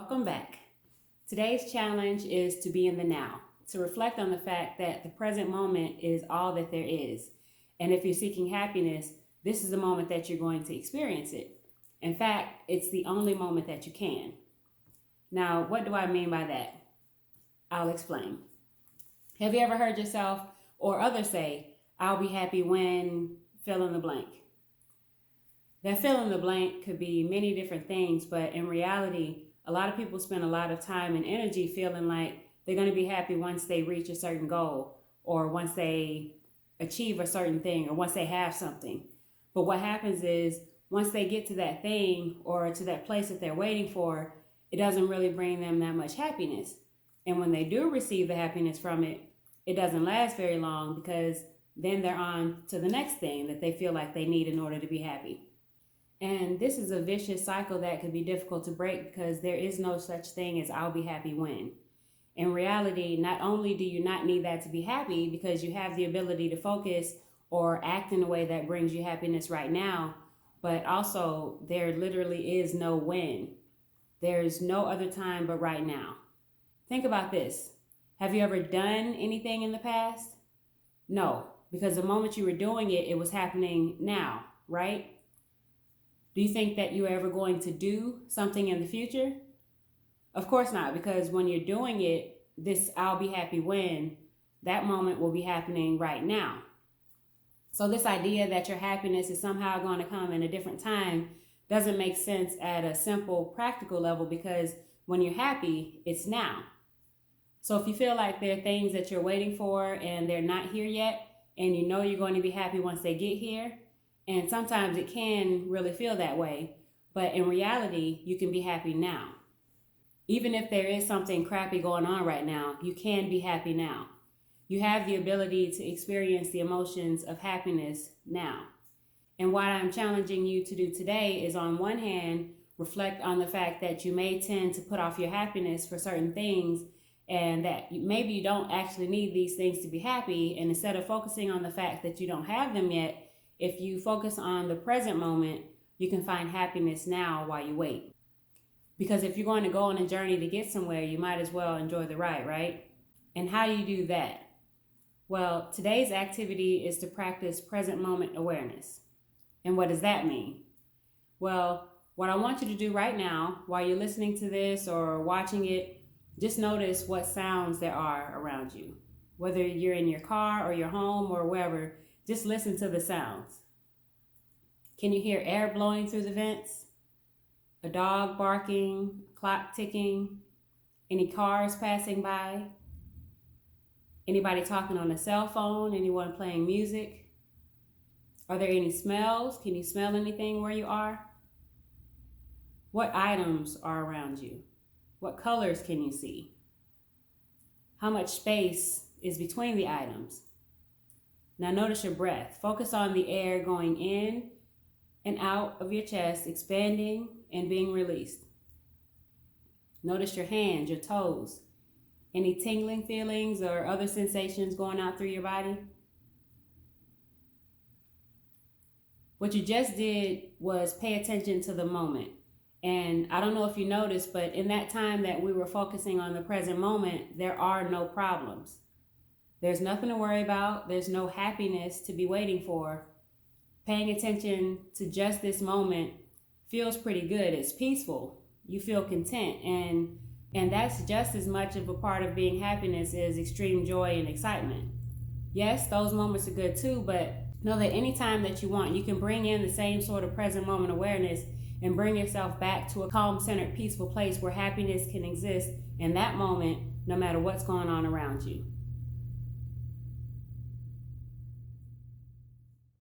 Welcome back. Today's challenge is to be in the now, to reflect on the fact that the present moment is all that there is. And if you're seeking happiness, this is the moment that you're going to experience it. In fact, it's the only moment that you can. Now, what do I mean by that? I'll explain. Have you ever heard yourself or others say, I'll be happy when fill in the blank? That fill in the blank could be many different things, but in reality, a lot of people spend a lot of time and energy feeling like they're going to be happy once they reach a certain goal, or once they achieve a certain thing, or once they have something. But what happens is once they get to that thing or to that place that they're waiting for, it doesn't really bring them that much happiness. And when they do receive the happiness from it, it doesn't last very long, because then they're on to the next thing that they feel like they need in order to be happy. And this is a vicious cycle that can be difficult to break, because there is no such thing as I'll be happy when. In reality, not only do you not need that to be happy, because you have the ability to focus or act in a way that brings you happiness right now, but also there literally is no when. There's no other time but right now. Think about this. Have you ever done anything in the past? No, because the moment you were doing it, it was happening now, right? Do you think that you're ever going to do something in the future? Of course not, because when you're doing it, this I'll be happy when, that moment will be happening right now. So this idea that your happiness is somehow going to come in a different time doesn't make sense at a simple practical level, because when you're happy, it's now. So if you feel like there are things that you're waiting for and they're not here yet, and you know you're going to be happy once they get here, and sometimes it can really feel that way, but in reality, you can be happy now. Even if there is something crappy going on right now, you can be happy now. You have the ability to experience the emotions of happiness now. And what I'm challenging you to do today is, on one hand, reflect on the fact that you may tend to put off your happiness for certain things, and that maybe you don't actually need these things to be happy. And instead of focusing on the fact that you don't have them yet, if you focus on the present moment, you can find happiness now while you wait. Because if you're going to go on a journey to get somewhere, you might as well enjoy the ride, right? And how do you do that? Well, today's activity is to practice present moment awareness. And what does that mean? Well, what I want you to do right now, while you're listening to this or watching it, just notice what sounds there are around you. Whether you're in your car or your home or wherever, just listen to the sounds. Can you hear air blowing through the vents? A dog barking, a clock ticking, any cars passing by? Anybody talking on a cell phone? Anyone playing music? Are there any smells? Can you smell anything where you are? What items are around you? What colors can you see? How much space is between the items? Now notice your breath. Focus on the air going in and out of your chest, expanding and being released. Notice your hands, your toes. Any tingling feelings or other sensations going out through your body? What you just did was pay attention to the moment. And I don't know if you noticed, but in that time that we were focusing on the present moment, there are no problems. There's nothing to worry about. There's no happiness to be waiting for. Paying attention to just this moment feels pretty good. It's peaceful. You feel content. And that's just as much of a part of being happiness as extreme joy and excitement. Yes, those moments are good too, but know that anytime that you want, you can bring in the same sort of present moment awareness and bring yourself back to a calm-centered, peaceful place where happiness can exist in that moment, no matter what's going on around you.